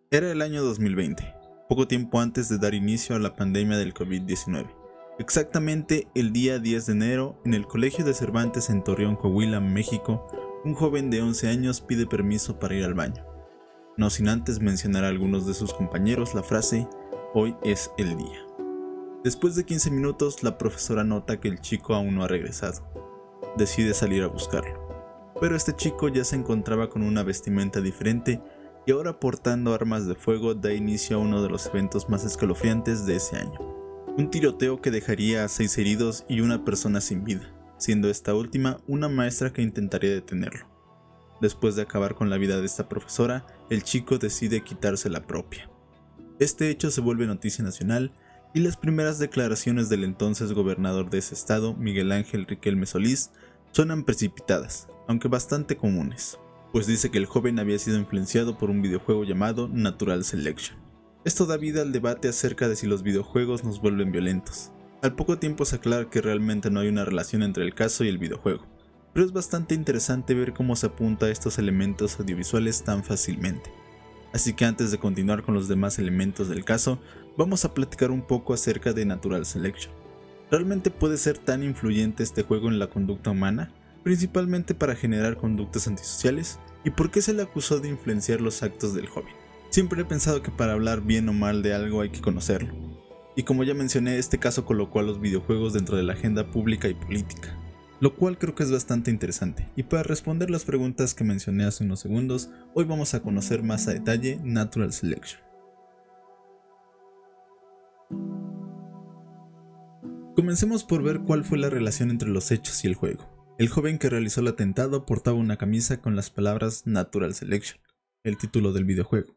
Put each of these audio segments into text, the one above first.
Era el año 2020, poco tiempo antes de dar inicio a la pandemia del COVID-19. Exactamente el día 10 de enero, en el Colegio de Cervantes en Torreón, Coahuila, México, un joven de 11 años pide permiso para ir al baño, no sin antes mencionar a algunos de sus compañeros la frase "hoy es el día". Después de 15 minutos, la profesora nota que el chico aún no ha regresado. Decide salir a buscarlo. Pero este chico ya se encontraba con una vestimenta diferente y ahora portando armas de fuego da inicio a uno de los eventos más escalofriantes de ese año. Un tiroteo que dejaría a 6 heridos y una persona sin vida, siendo esta última una maestra que intentaría detenerlo. Después de acabar con la vida de esta profesora, el chico decide quitarse la propia. Este hecho se vuelve noticia nacional y las primeras declaraciones del entonces gobernador de ese estado, Miguel Ángel Riquelme Solís, suenan precipitadas, aunque bastante comunes, pues dice que el joven había sido influenciado por un videojuego llamado Natural Selection. Esto da vida al debate acerca de si los videojuegos nos vuelven violentos. Al poco tiempo se aclara que realmente no hay una relación entre el caso y el videojuego, pero es bastante interesante ver cómo se apunta a estos elementos audiovisuales tan fácilmente. Así que antes de continuar con los demás elementos del caso, vamos a platicar un poco acerca de Natural Selection. ¿Realmente puede ser tan influyente este juego en la conducta humana, principalmente para generar conductas antisociales? ¿Y por qué se le acusó de influenciar los actos del joven? Siempre he pensado que para hablar bien o mal de algo hay que conocerlo. Y como ya mencioné, este caso colocó a los videojuegos dentro de la agenda pública y política, lo cual creo que es bastante interesante. Y para responder las preguntas que mencioné hace unos segundos, hoy vamos a conocer más a detalle Natural Selection. Comencemos por ver cuál fue la relación entre los hechos y el juego. El joven que realizó el atentado portaba una camisa con las palabras Natural Selection, el título del videojuego.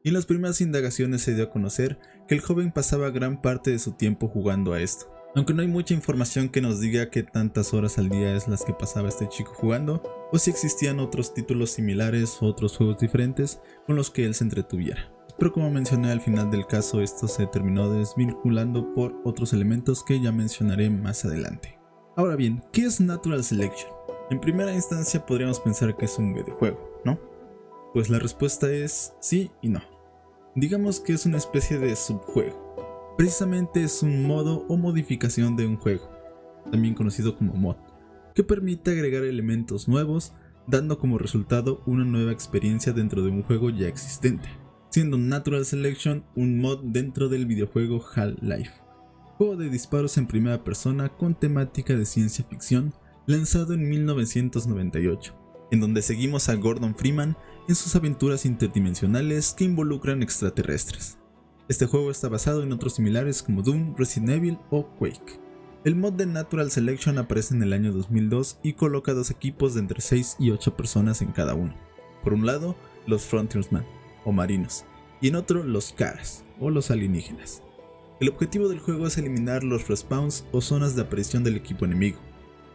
Y en las primeras indagaciones se dio a conocer que el joven pasaba gran parte de su tiempo jugando a esto. Aunque no hay mucha información que nos diga qué tantas horas al día es las que pasaba este chico jugando, o si existían otros títulos similares o otros juegos diferentes con los que él se entretuviera. Pero como mencioné al final del caso, esto se terminó desvinculando por otros elementos que ya mencionaré más adelante. Ahora bien, ¿qué es Natural Selection? En primera instancia podríamos pensar que es un videojuego, ¿no? Pues la respuesta es sí y no. Digamos que es una especie de subjuego. Precisamente es un modo o modificación de un juego, también conocido como mod, que permite agregar elementos nuevos, dando como resultado una nueva experiencia dentro de un juego ya existente, siendo Natural Selection un mod dentro del videojuego Half-Life, juego de disparos en primera persona con temática de ciencia ficción, lanzado en 1998, en donde seguimos a Gordon Freeman en sus aventuras interdimensionales que involucran extraterrestres. Este juego está basado en otros similares como Doom, Resident Evil o Quake. El mod de Natural Selection aparece en el año 2002 y coloca dos equipos de entre 6 y 8 personas en cada uno. Por un lado, los Frontiersmen, o marinos, y en otro, los Caras, o los alienígenas. El objetivo del juego es eliminar los respawns o zonas de aparición del equipo enemigo.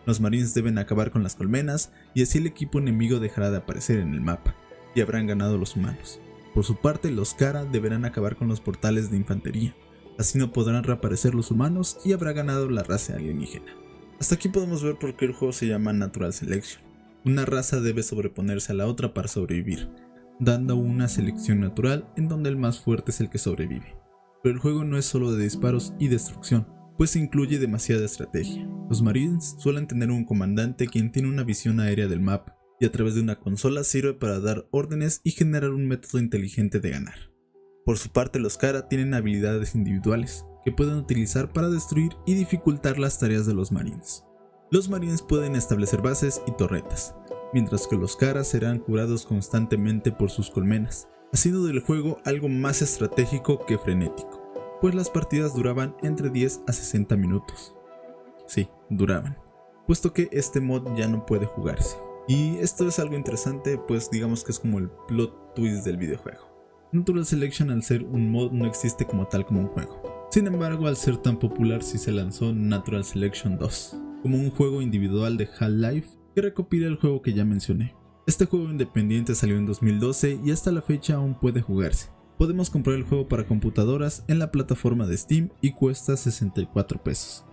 Los marines deben acabar con las colmenas y así el equipo enemigo dejará de aparecer en el mapa, y habrán ganado los humanos. Por su parte, los Kara deberán acabar con los portales de infantería, así no podrán reaparecer los humanos y habrá ganado la raza alienígena. Hasta aquí podemos ver por qué el juego se llama Natural Selection. Una raza debe sobreponerse a la otra para sobrevivir, dando una selección natural en donde el más fuerte es el que sobrevive. Pero el juego no es solo de disparos y destrucción, pues incluye demasiada estrategia. Los Marines suelen tener un comandante quien tiene una visión aérea del mapa, y a través de una consola sirve para dar órdenes y generar un método inteligente de ganar. Por su parte, los Kara tienen habilidades individuales, que pueden utilizar para destruir y dificultar las tareas de los Marines. Los Marines pueden establecer bases y torretas, mientras que los Kara serán curados constantemente por sus colmenas, haciendo del juego algo más estratégico que frenético, pues las partidas duraban entre 10 a 60 minutos. Sí, duraban, puesto que este mod ya no puede jugarse. Y esto es algo interesante, pues digamos que es como el plot twist del videojuego. Natural Selection, al ser un mod, no existe como tal como un juego. Sin embargo, al ser tan popular sí se lanzó Natural Selection 2, como un juego individual de Half-Life que recopila el juego que ya mencioné. Este juego independiente salió en 2012 y hasta la fecha aún puede jugarse. Podemos comprar el juego para computadoras en la plataforma de Steam y cuesta 64 pesos.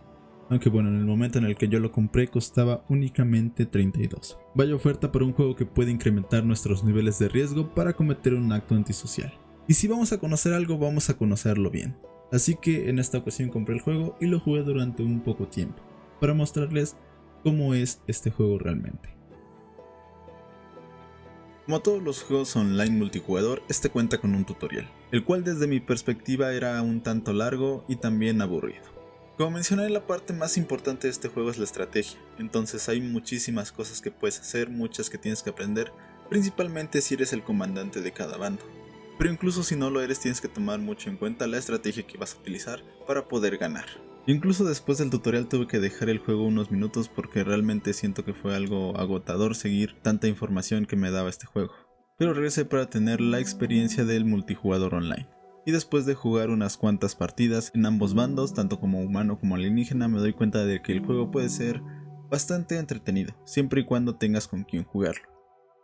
Aunque bueno, en el momento en el que yo lo compré costaba únicamente 32. Vaya oferta para un juego que puede incrementar nuestros niveles de riesgo para cometer un acto antisocial. Y si vamos a conocer algo, vamos a conocerlo bien. Así que en esta ocasión compré el juego y lo jugué durante un poco tiempo, para mostrarles cómo es este juego realmente. Como todos los juegos online multijugador, este cuenta con un tutorial, el cual desde mi perspectiva era un tanto largo y también aburrido. Como mencioné, la parte más importante de este juego es la estrategia, entonces hay muchísimas cosas que puedes hacer, muchas que tienes que aprender, principalmente si eres el comandante de cada bando. Pero incluso si no lo eres, tienes que tomar mucho en cuenta la estrategia que vas a utilizar para poder ganar. Incluso después del tutorial tuve que dejar el juego unos minutos porque realmente siento que fue algo agotador seguir tanta información que me daba este juego. Pero regresé para tener la experiencia del multijugador online. Y después de jugar unas cuantas partidas en ambos bandos, tanto como humano como alienígena, me doy cuenta de que el juego puede ser bastante entretenido, siempre y cuando tengas con quien jugarlo.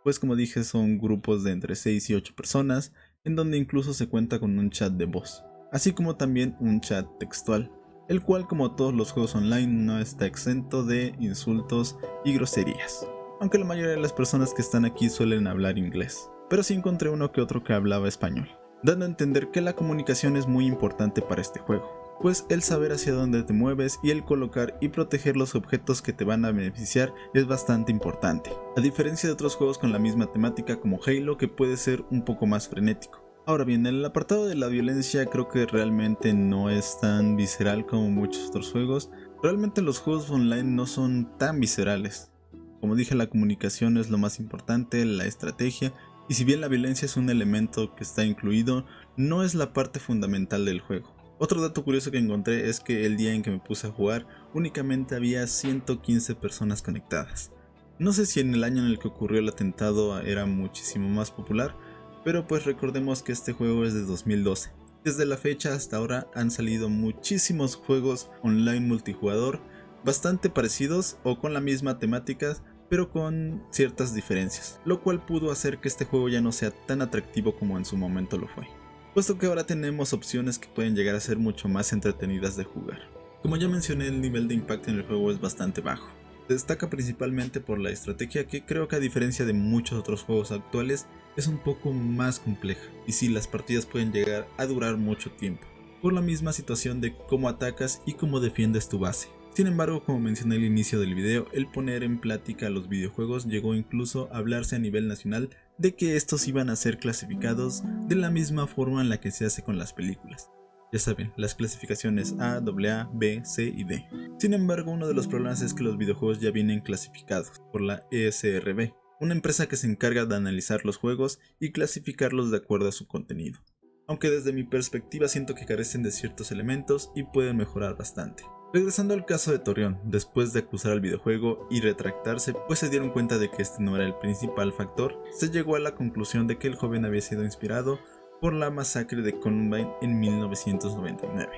Pues como dije, son grupos de entre 6 y 8 personas, en donde incluso se cuenta con un chat de voz, así como también un chat textual, el cual, como todos los juegos online, no está exento de insultos y groserías, aunque la mayoría de las personas que están aquí suelen hablar inglés, pero sí encontré uno que otro que hablaba español, dando a entender que la comunicación es muy importante para este juego, pues el saber hacia dónde te mueves y el colocar y proteger los objetos que te van a beneficiar es bastante importante, a diferencia de otros juegos con la misma temática como Halo, que puede ser un poco más frenético. Ahora bien, en el apartado de la violencia creo que realmente no es tan visceral como muchos otros juegos. Realmente los juegos online no son tan viscerales. Como dije, la comunicación es lo más importante, la estrategia, y si bien la violencia es un elemento que está incluido, no es la parte fundamental del juego. Otro dato curioso que encontré es que el día en que me puse a jugar únicamente había 115 personas conectadas. No sé si en el año en el que ocurrió el atentado era muchísimo más popular, pero pues recordemos que este juego es de 2012. Desde la fecha hasta ahora han salido muchísimos juegos online multijugador bastante parecidos o con la misma temática, pero con ciertas diferencias, lo cual pudo hacer que este juego ya no sea tan atractivo como en su momento lo fue, puesto que ahora tenemos opciones que pueden llegar a ser mucho más entretenidas de jugar. Como ya mencioné, el nivel de impacto en el juego es bastante bajo. Destaca principalmente por la estrategia, que creo que a diferencia de muchos otros juegos actuales es un poco más compleja, y sí, las partidas pueden llegar a durar mucho tiempo, por la misma situación de cómo atacas y cómo defiendes tu base. Sin embargo, como mencioné al inicio del video, el poner en plática los videojuegos llegó incluso a hablarse a nivel nacional de que estos iban a ser clasificados de la misma forma en la que se hace con las películas. Ya saben, las clasificaciones A, AA, B, C y D. Sin embargo, uno de los problemas es que los videojuegos ya vienen clasificados por la ESRB, una empresa que se encarga de analizar los juegos y clasificarlos de acuerdo a su contenido. Aunque desde mi perspectiva siento que carecen de ciertos elementos y pueden mejorar bastante. Regresando al caso de Torreón, después de acusar al videojuego y retractarse, pues se dieron cuenta de que este no era el principal factor, se llegó a la conclusión de que el joven había sido inspirado por la masacre de Columbine en 1999,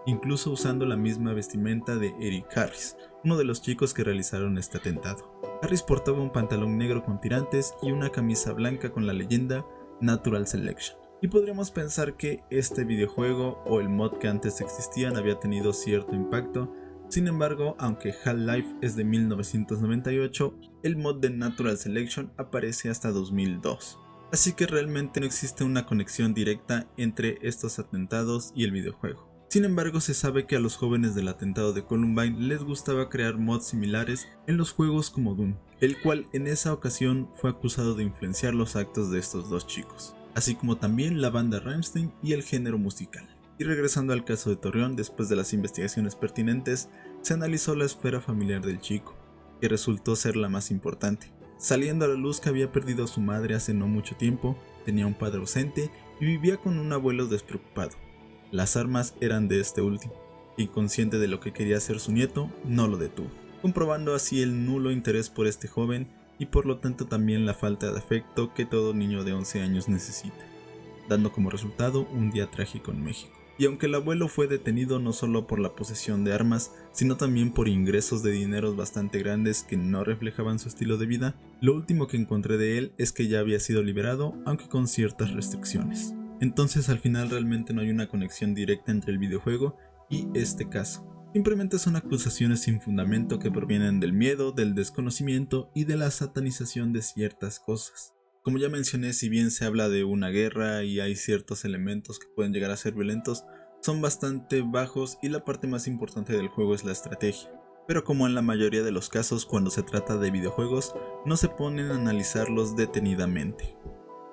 incluso usando la misma vestimenta de Eric Harris, uno de los chicos que realizaron este atentado. Harris portaba un pantalón negro con tirantes y una camisa blanca con la leyenda Natural Selection. Y podríamos pensar que este videojuego o el mod que antes existían había tenido cierto impacto. Sin embargo, aunque Half-Life es de 1998, el mod de Natural Selection aparece hasta 2002. Así que realmente no existe una conexión directa entre estos atentados y el videojuego. Sin embargo, se sabe que a los jóvenes del atentado de Columbine les gustaba crear mods similares en los juegos como Doom, el cual en esa ocasión fue acusado de influenciar los actos de estos dos chicos, así como también la banda Rammstein y el género musical. Y regresando al caso de Torreón, después de las investigaciones pertinentes, se analizó la esfera familiar del chico, que resultó ser la más importante, saliendo a la luz que había perdido a su madre hace no mucho tiempo, tenía un padre ausente y vivía con un abuelo despreocupado. Las armas eran de este último, y consciente de lo que quería hacer su nieto, no lo detuvo, comprobando así el nulo interés por este joven y por lo tanto también la falta de afecto que todo niño de 11 años necesita, dando como resultado un día trágico en México. Y aunque el abuelo fue detenido no solo por la posesión de armas, sino también por ingresos de dineros bastante grandes que no reflejaban su estilo de vida, lo último que encontré de él es que ya había sido liberado, aunque con ciertas restricciones. Entonces al final realmente no hay una conexión directa entre el videojuego y este caso. Simplemente son acusaciones sin fundamento que provienen del miedo, del desconocimiento y de la satanización de ciertas cosas. Como ya mencioné, si bien se habla de una guerra y hay ciertos elementos que pueden llegar a ser violentos, son bastante bajos y la parte más importante del juego es la estrategia. Pero como en la mayoría de los casos cuando se trata de videojuegos, no se ponen a analizarlos detenidamente.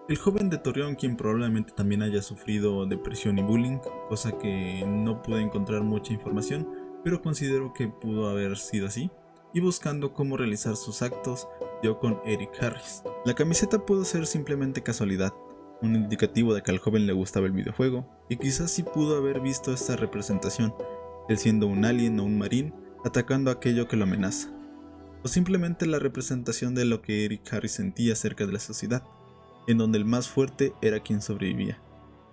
El joven de Torreón, quien probablemente también haya sufrido depresión y bullying, cosa que no pude encontrar mucha información, pero considero que pudo haber sido así, y buscando cómo realizar sus actos, dio con Eric Harris. La camiseta pudo ser simplemente casualidad, un indicativo de que al joven le gustaba el videojuego, y quizás sí pudo haber visto esta representación, él siendo un alien o un marín, atacando a aquello que lo amenaza, o simplemente la representación de lo que Eric Harris sentía acerca de la sociedad, en donde el más fuerte era quien sobrevivía,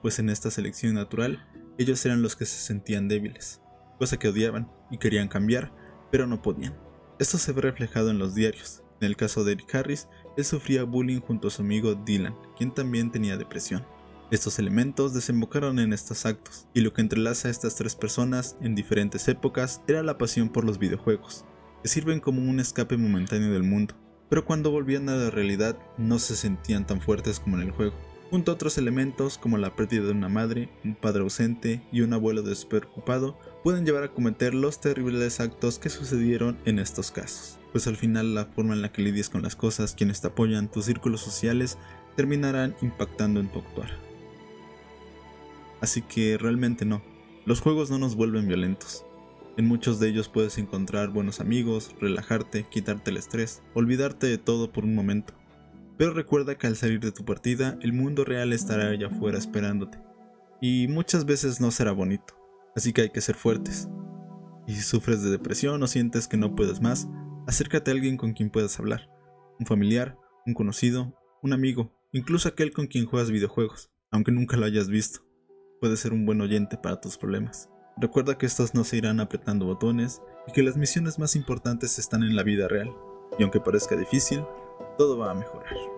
pues en esta selección natural ellos eran los que se sentían débiles, cosa que odiaban y querían cambiar, pero no podían. Esto se ve reflejado en los diarios. En el caso de Eric Harris, él sufría bullying junto a su amigo Dylan, quien también tenía depresión. Estos elementos desembocaron en estos actos, y lo que entrelaza a estas tres personas en diferentes épocas era la pasión por los videojuegos, que sirven como un escape momentáneo del mundo, pero cuando volvían a la realidad no se sentían tan fuertes como en el juego, junto a otros elementos como la pérdida de una madre, un padre ausente y un abuelo despreocupado pueden llevar a cometer los terribles actos que sucedieron en estos casos, pues al final la forma en la que lidias con las cosas, quienes te apoyan, tus círculos sociales, terminarán impactando en tu actuar. Así que realmente no, los juegos no nos vuelven violentos. En muchos de ellos puedes encontrar buenos amigos, relajarte, quitarte el estrés, olvidarte de todo por un momento. Pero recuerda que al salir de tu partida, el mundo real estará allá afuera esperándote. Y muchas veces no será bonito, así que hay que ser fuertes. Y si sufres de depresión o sientes que no puedes más, acércate a alguien con quien puedas hablar. Un familiar, un conocido, un amigo, incluso aquel con quien juegas videojuegos, aunque nunca lo hayas visto. Puede ser un buen oyente para tus problemas. Recuerda que estos no se irán apretando botones y que las misiones más importantes están en la vida real. Y aunque parezca difícil, todo va a mejorar.